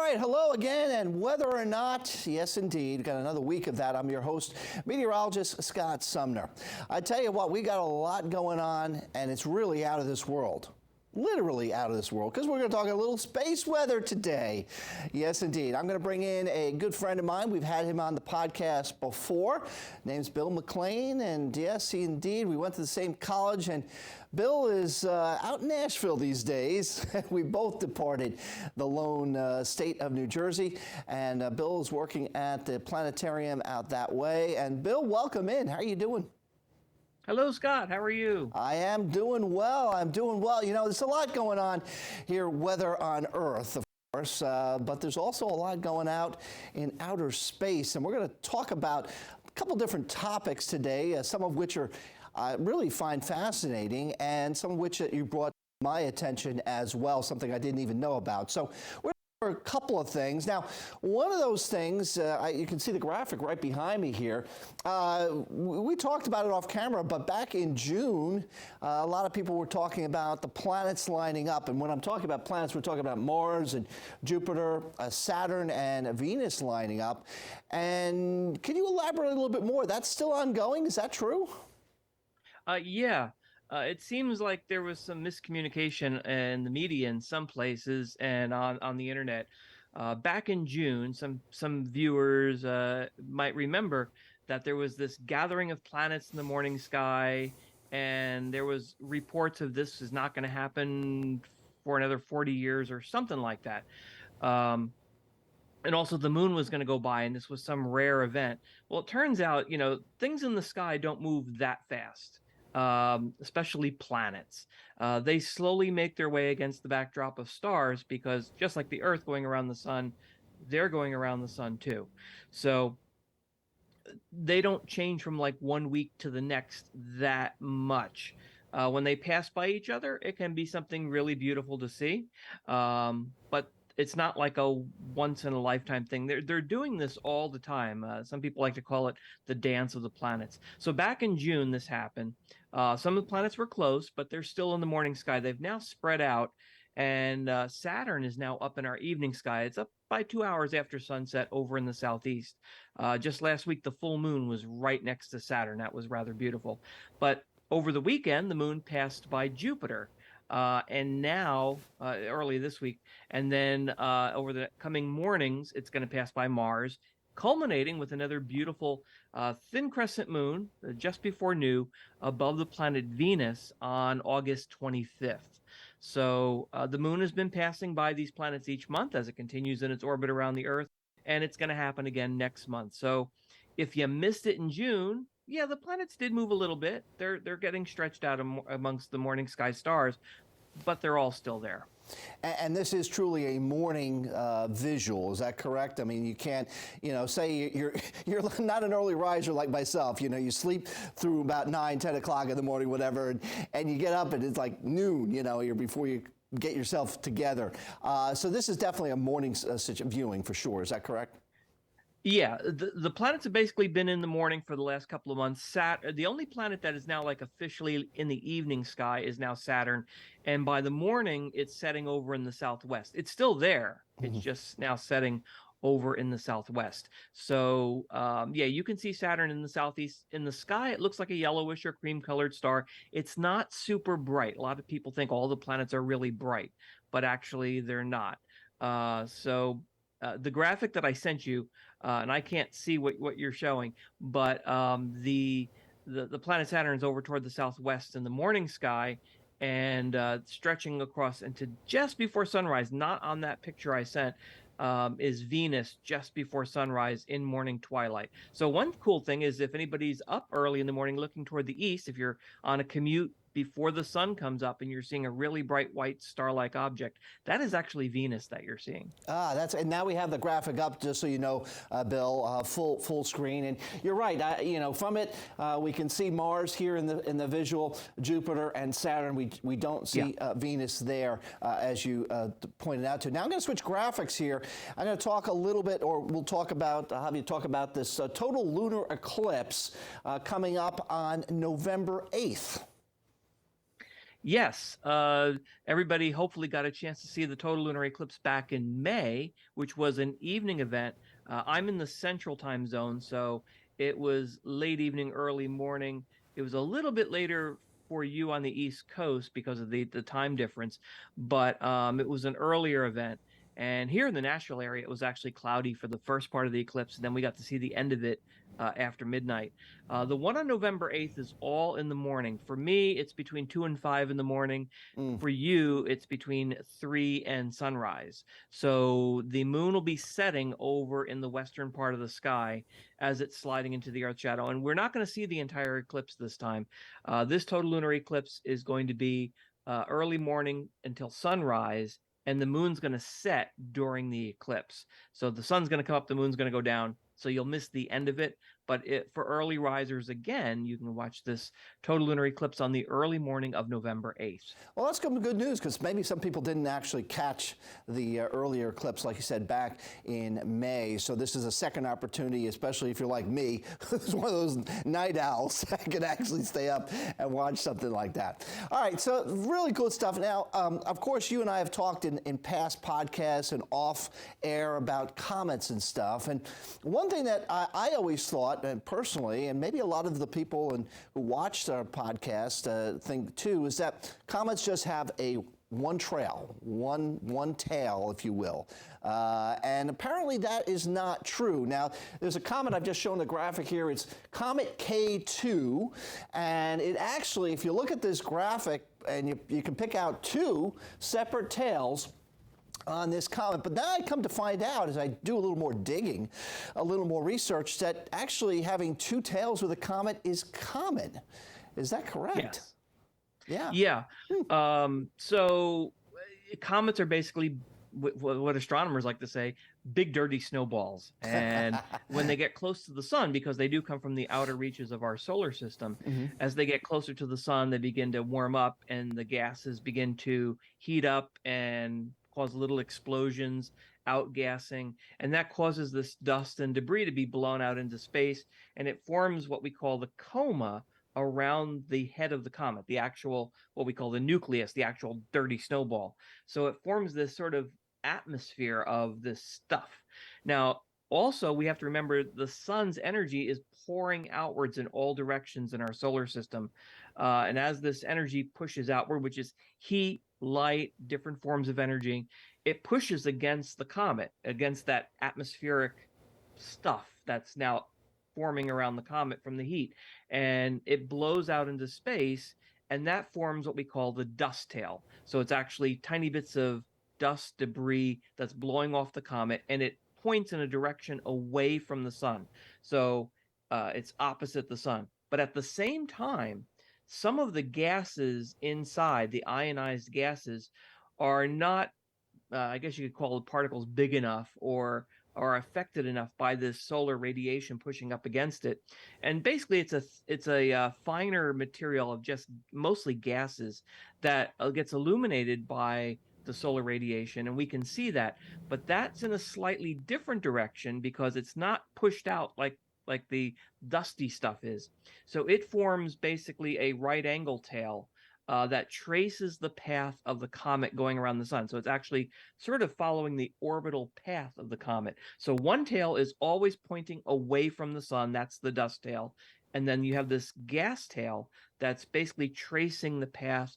right, hello again, and whether or not, yes indeed, got another week of that. I'm your host, meteorologist Scott Sumner. I tell you what, we got a lot going on, and it's really out of this world. Literally out of this world, because we're going to talk a little space weather today. Yes, indeed. I'm going to bring in a good friend of mine. We've had him on the podcast before. Name's Bill McClain, and yes, indeed, we went to the same college, and Bill is out in Nashville these days. We both departed the lone state of New Jersey, and Bill is working at the Planetarium out that way. And Bill, welcome in. How are you doing? Hello, Scott. How are you? I am doing well. I'm doing well. You know, there's a lot going on here, weather on Earth, of course, but there's also a lot going out in outer space. And we're going to talk about a couple different topics today, some of which are really find fascinating, and some of which you brought to my attention as well, something I didn't even know about. So we're for a couple of things. Now, one of those things, you can see the graphic right behind me here. We talked about it off camera, but back in June, a lot of people were talking about the planets lining up. And when I'm talking about planets, we're talking about Mars and Jupiter, Saturn and Venus lining up. And can you elaborate a little bit more? That's still ongoing. Is that true? Yeah. It seems like there was some miscommunication in the media in some places and on the internet. Back in June, some viewers might remember that there was this gathering of planets in the morning sky, and there was reports of this is not going to happen for another 40 years or something like that. And also the moon was going to go by, and this was some rare event. Well, it turns out, you know, things in the sky don't move that fast. Especially planets. They slowly make their way against the backdrop of stars because just like the Earth going around the sun, they're going around the sun too. So they don't change from like 1 week to the next that much. When they pass by each other, it can be something really beautiful to see. But it's not like a once in a lifetime thing. They're doing this all the time. Some people like to call it the dance of the planets. So back in June, this happened. Some of the planets were close, but they're still in the morning sky. They've now spread out, and Saturn is now up in our evening sky. It's up by 2 hours after sunset over in the southeast. Just last week, the full moon was right next to Saturn. That was rather beautiful. But over the weekend, the moon passed by Jupiter. And now, early this week, and then over the coming mornings, it's going to pass by Mars, culminating with another beautiful thin crescent moon just before new above the planet Venus on August 25th. So the moon has been passing by these planets each month as it continues in its orbit around the Earth, and it's going to happen again next month. So if you missed it in June, yeah, the planets did move a little bit. They're getting stretched out amongst the morning sky stars, but they're all still there. And this is truly a morning visual, is that correct? I mean, you can't, you know, say you're not an early riser like myself. You know, you sleep through about 9, 10 o'clock in the morning, whatever, and you get up and it's like noon, you know, before you get yourself together. So this is definitely a morning viewing for sure. Is that correct? Yeah, the planets have basically been in the morning for the last couple of months. The only planet that is now like officially in the evening sky is now Saturn, and by the morning it's setting over in the southwest. It's still there. It's just now setting over in the southwest. So yeah, you can see Saturn in the southeast in the sky. It looks like a yellowish or cream-colored star. It's not super bright. A lot of people think all the planets are really bright, but actually they're not. The graphic that I sent you, and I can't see what you're showing, but the planet Saturn is over toward the southwest in the morning sky, and stretching across into just before sunrise. Not on that picture I sent. Is Venus just before sunrise in morning twilight. So one cool thing is if anybody's up early in the morning looking toward the east, if you're on a commute before the sun comes up and you're seeing a really bright white star-like object, that is actually Venus that you're seeing. And now we have the graphic up, just so you know, Bill, full screen. And you're right. You know, from it we can see Mars here in the visual, Jupiter and Saturn. We don't see Venus there, as you pointed out to. Now I'm going to switch graphics here. I'm going to talk a little bit, or we'll talk about have you talk about this total lunar eclipse coming up on November 8th. Yes, everybody hopefully got a chance to see the total lunar eclipse back in May, which was an evening event. I'm in the central time zone, so it was late evening, early morning. It was a little bit later for you on the East Coast because of the time difference, but it was an earlier event. And here in the Nashville area, it was actually cloudy for the first part of the eclipse, and then we got to see the end of it after midnight. The one on November 8th is all in the morning. For me, it's between 2 and 5 in the morning. Mm. For you, it's between 3 and sunrise. So the moon will be setting over in the western part of the sky as it's sliding into the Earth's shadow. And we're not going to see the entire eclipse this time. This total lunar eclipse is going to be early morning until sunrise, and the moon's going to set during the eclipse. So the sun's going to come up, the moon's going to go down. So you'll miss the end of it. But for early risers, again, you can watch this total lunar eclipse on the early morning of November 8th. Well, that's good news, because maybe some people didn't actually catch the earlier eclipse, like you said, back in May. So this is a second opportunity, especially if you're like me, who's one of those night owls that can actually stay up and watch something like that. All right, so really good stuff. Now, of course, you and I have talked in past podcasts and off air about comets and stuff. And one thing that I always thought, and personally, and maybe a lot of the people who watched our podcast think too, is that comets just have one trail, one tail, if you will. And apparently that is not true. Now, there's a comet, I've just shown the graphic here, it's Comet K2, and it actually, if you look at this graphic, and you can pick out two separate tails on this comet. But then I come to find out, as I do a little more digging, a little more research, that actually having two tails with a comet is common. Is that correct? Yes. Yeah. So comets are basically what astronomers like to say, big dirty snowballs. And when they get close to the sun, because they do come from the outer reaches of our solar system, as they get closer to the sun, they begin to warm up and the gases begin to heat up and cause little explosions, outgassing, and that causes this dust and debris to be blown out into space, and it forms what we call the coma around the head of the comet, the actual, what we call the nucleus, the actual dirty snowball. So it forms this sort of atmosphere of this stuff. Now, also, we have to remember the sun's energy is pouring outwards in all directions in our solar system. And as this energy pushes outward, which is heat, light, different forms of energy, it pushes against the comet, against that atmospheric stuff that's now forming around the comet from the heat, and it blows out into space, and that forms what we call the dust tail. So it's actually tiny bits of dust debris that's blowing off the comet, and it points in a direction away from the sun. So it's opposite the sun. But at the same time, some of the gases inside, the ionized gases, are not, I guess you could call the particles big enough or are affected enough by this solar radiation pushing up against it. And basically it's a finer material of just mostly gases that gets illuminated by the solar radiation, and we can see that. But that's in a slightly different direction because it's not pushed out like the dusty stuff is. So it forms basically a right angle tail that traces the path of the comet going around the sun. So it's actually sort of following the orbital path of the comet. So one tail is always pointing away from the sun. That's the dust tail. And then you have this gas tail that's basically tracing the path,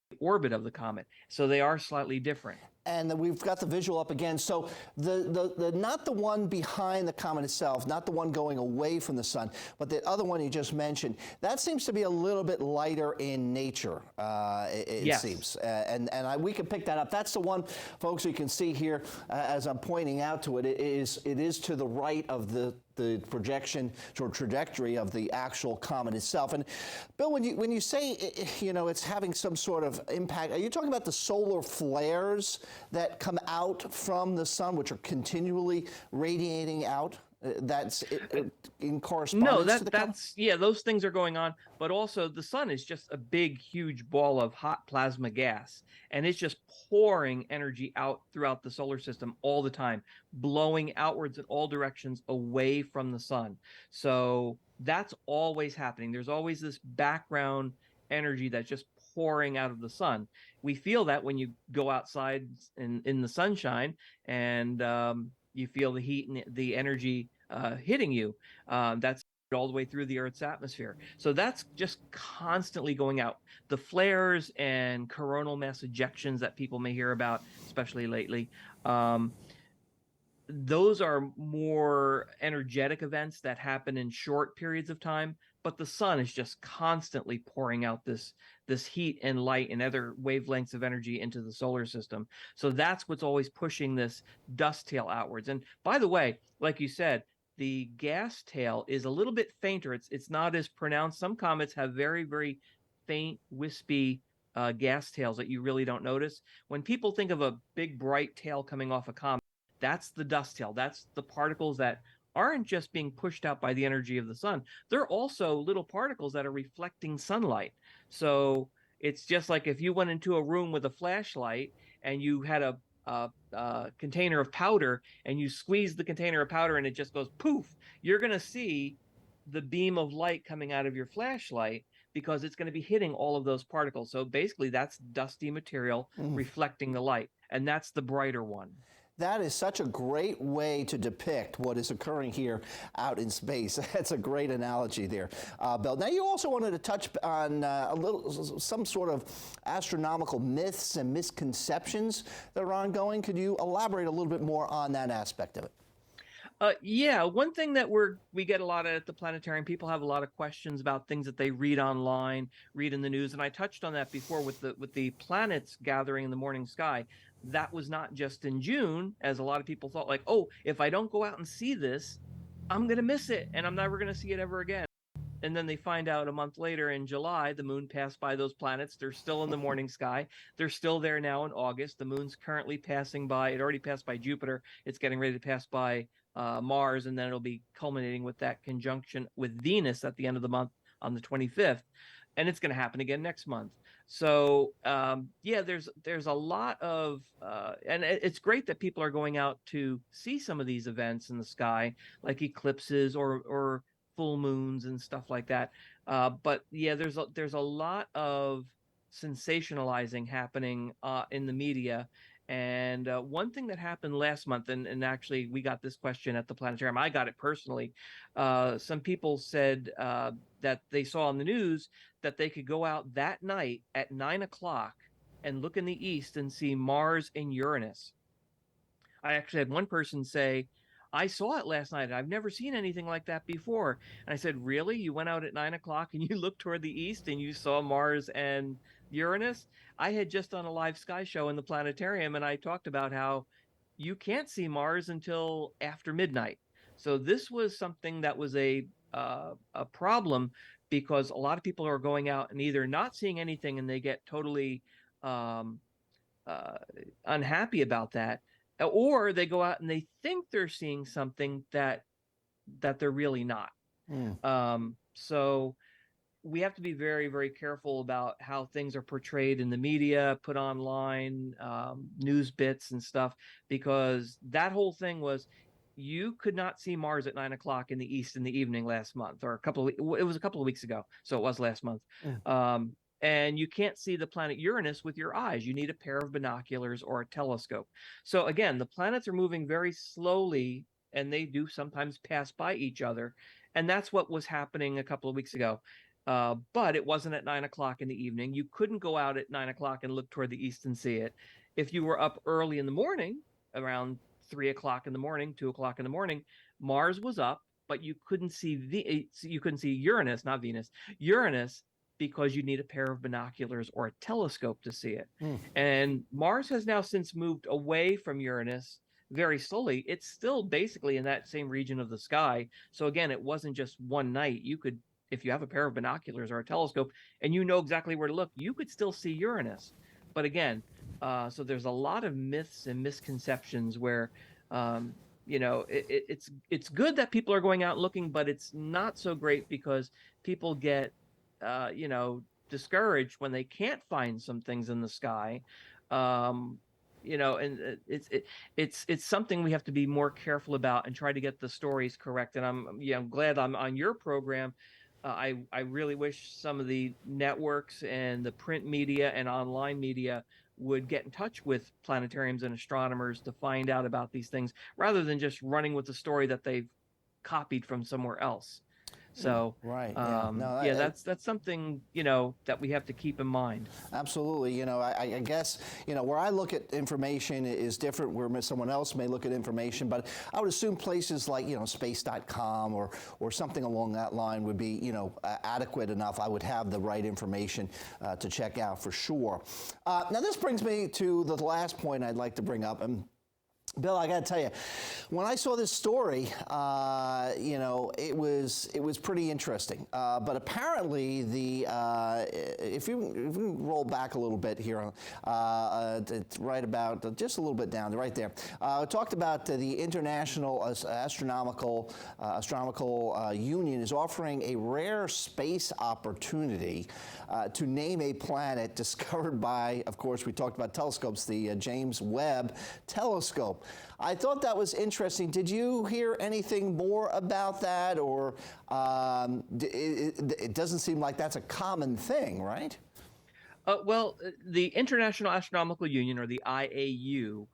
the orbit of the comet. So they are slightly different. And we've got the visual up again. So the not the one behind the comet itself, not the one going away from the sun, but the other one you just mentioned, that seems to be a little bit lighter in nature, it seems. And we can pick that up. That's the one, folks, you can see here as I'm pointing out to it. It is to the right of the projection or trajectory of the actual comet itself. And Bill, when you say it's having some sort of impact, are you talking about the solar flares that come out from the sun, which are continually radiating out? That's in correspondence to the that's those things are going on, but also the sun is just a big, huge ball of hot plasma gas, and it's just pouring energy out throughout the solar system all the time, blowing outwards in all directions away from the sun. So that's always happening. There's always this background energy that's just pouring out of the sun. We feel that when you go outside in the sunshine, and you feel the heat and the energy hitting you. That's all the way through the Earth's atmosphere. So that's just constantly going out. The flares and coronal mass ejections that people may hear about, especially lately, those are more energetic events that happen in short periods of time, but the sun is just constantly pouring out this heat and light and other wavelengths of energy into the solar system. So that's what's always pushing this dust tail outwards. And by the way, like you said, the gas tail is a little bit fainter. It's not as pronounced. Some comets have very, very faint, wispy gas tails that you really don't notice. When people think of a big bright tail coming off a comet, that's the dust tail. That's the particles that aren't just being pushed out by the energy of the sun. They're also little particles that are reflecting sunlight. So it's just like if you went into a room with a flashlight and you had a container of powder and you squeeze the container of powder and it just goes poof, you're going to see the beam of light coming out of your flashlight because it's going to be hitting all of those particles. So basically, that's dusty material reflecting the light, and that's the brighter one. That is such a great way to depict what is occurring here out in space. That's a great analogy there, Bill. Now, you also wanted to touch on some sort of astronomical myths and misconceptions that are ongoing. Could you elaborate a little bit more on that aspect of it? Yeah, one thing that we get a lot at the planetarium, people have a lot of questions about things that they read online, read in the news, and I touched on that before with the planets gathering in the morning sky. That was not just in June, as a lot of people thought, like, oh, if I don't go out and see this, I'm gonna miss it, and I'm never gonna see it ever again. And then they find out a month later in July, the moon passed by those planets. They're still in the morning sky. They're still there now in August. The moon's currently passing by. It already passed by Jupiter. It's getting ready to pass by Mars, and then it'll be culminating with that conjunction with Venus at the end of the month on the 25th. And it's going to happen again next month. So yeah, there's a lot of, and it's great that people are going out to see some of these events in the sky, like eclipses or full moons and stuff like that. But yeah, there's a lot of sensationalizing happening in the media. And one thing that happened last month, and actually we got this question at the planetarium, I got it personally. Some people said that they saw on the news that they could go out that night at 9 o'clock and look in the east and see Mars and Uranus. I actually had one person say, I saw it last night. I've never seen anything like that before. And I said, really? You went out at 9 o'clock and you looked toward the east and you saw Mars and Uranus? I had just done a live sky show in the planetarium, and I talked about how you can't see Mars until after midnight. So this was something that was a problem, because a lot of people are going out and either not seeing anything and they get totally um, unhappy about that, or they go out and they think they're seeing something that they're really not. So we have to be very, very careful about how things are portrayed in the media, put online, news bits and stuff, because that whole thing was, you could not see Mars at 9 o'clock in the east in the evening last month, or it was a couple of weeks ago, so it was last month. And you can't see the planet Uranus with your eyes. You need a pair of binoculars or a telescope. So again, the planets are moving very slowly, and they do sometimes pass by each other. And that's what was happening a couple of weeks ago. But it wasn't at 9 o'clock in the evening. You couldn't go out at 9 o'clock and look toward the east and see it. If you were up early in the morning, around 3 o'clock in the morning, 2 o'clock in the morning, Mars was up, but you couldn't see Uranus, not Venus, Uranus, because you need a pair of binoculars or a telescope to see it. And Mars has now since moved away from Uranus very slowly. It's still basically in that same region of the sky. So again, it wasn't just one night. You could, if you have a pair of binoculars or a telescope and you know exactly where to look, you could still see Uranus. But again, so there's a lot of myths and misconceptions where, it's good that people are going out looking, but it's not so great because people get discouraged when they can't find some things in the sky. And it's something we have to be more careful about and try to get the stories correct. And I'm glad I'm on your program I really wish some of the networks and the print media and online media would get in touch with planetariums and astronomers to find out about these things rather than just running with the story that they've copied from somewhere else. So, Right. Yeah. No, yeah, that's something, that we have to keep in mind. absolutely. I guess, where I look at information is different where someone else may look at information, but I would assume places like, space.com or something along that line would be, adequate enough. I would have the right information to check out for sure. Now, this brings me to the last point I'd like to bring up. And Bill, I got to tell you, when I saw this story, it was pretty interesting. But apparently, if you roll back a little bit here, it's right about just a little bit down, right there. It talked about the International Astronomical Union is offering a rare space opportunity to name a planet discovered by, of course, we talked about telescopes, the James Webb Telescope. I thought that was interesting. Did you hear anything more about that, or it doesn't seem like that's a common thing, right? Well, the International Astronomical Union, or the IAU,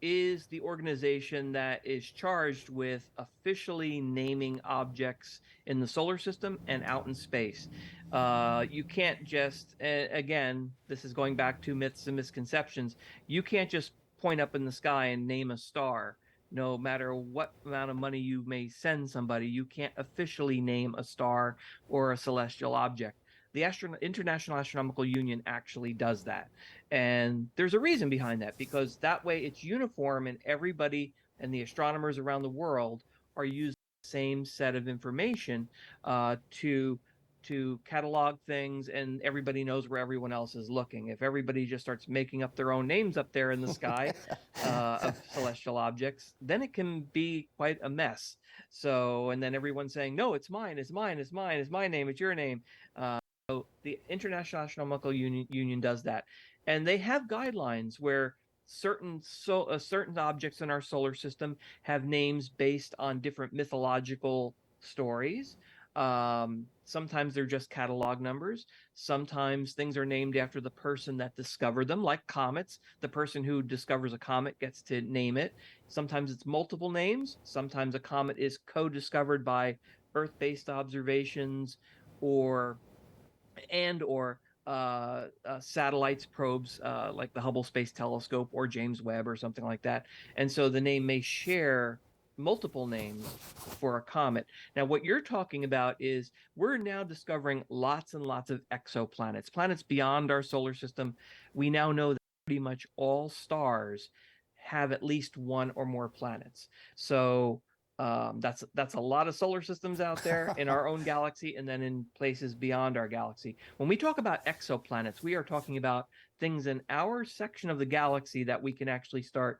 is the organization that is charged with officially naming objects in the solar system and out in space. You can't just, again, this is going back to myths and misconceptions, you can't just point up in the sky and name a star. No matter what amount of money you may send somebody, you can't officially name a star or a celestial object. The International Astronomical Union actually does that. And there's a reason behind that, because that way it's uniform and everybody and the astronomers around the world are using the same set of information to catalog things, and everybody knows where everyone else is looking. If everybody just starts making up their own names up there in the sky of celestial objects, then it can be quite a mess. So, and then everyone's saying, no, it's mine, it's mine, it's mine, it's my name, it's your name. So the International Astronomical Union does that, and they have guidelines where certain objects in our solar system have names based on different mythological stories. Sometimes they're just catalog numbers. Sometimes things are named after the person that discovered them, like comets. The person who discovers a comet gets to name it. Sometimes it's multiple names. Sometimes a comet is co-discovered by Earth-based observations or satellites, probes, like the Hubble Space Telescope or James Webb or something like that. And so the name may share multiple names for a comet. Now, what you're talking about is we're now discovering lots and lots of exoplanets, planets beyond our solar system. We now know that pretty much all stars have at least one or more planets. So that's a lot of solar systems out there in our own galaxy, and then in places beyond our galaxy. When we talk about exoplanets, we are talking about things in our section of the galaxy that we can actually start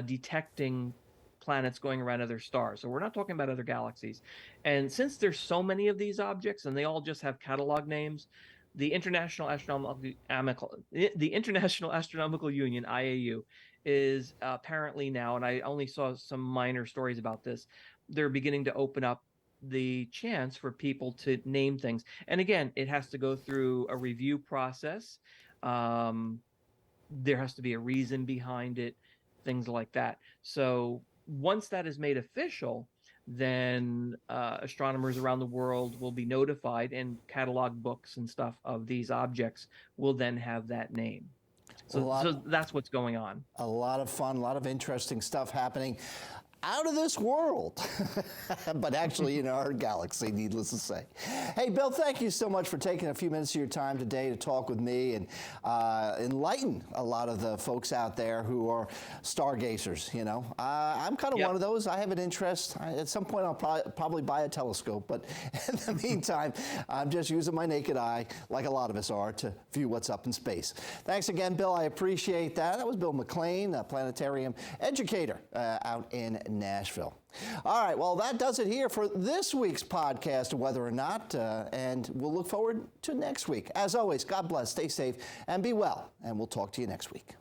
detecting planets going around other stars. So we're not talking about other galaxies. And since there's so many of these objects and they all just have catalog names, the International Astronomical Union, IAU, is apparently now, and I only saw some minor stories about this, they're beginning to open up the chance for people to name things. And again, it has to go through a review process. There has to be a reason behind it, things like that. So once that is made official, then astronomers around the world will be notified, and catalog books and stuff of these objects will then have that name. So that's what's going on. A lot of fun, a lot of interesting stuff happening out of this world, but actually in our galaxy, needless to say. Hey, Bill, thank you so much for taking a few minutes of your time today to talk with me and enlighten a lot of the folks out there who are stargazers. I'm kind of one of those. I have an interest. At some point, I'll probably buy a telescope, but in the meantime, I'm just using my naked eye, like a lot of us are, to view what's up in space. Thanks again, Bill. I appreciate that. That was Bill McClain, a Planetarium Educator out in Nashville. All right, well, that does it here for this week's podcast of Whether or Not, and we'll look forward to next week. As always, God bless, stay safe, and be well, and we'll talk to you next week.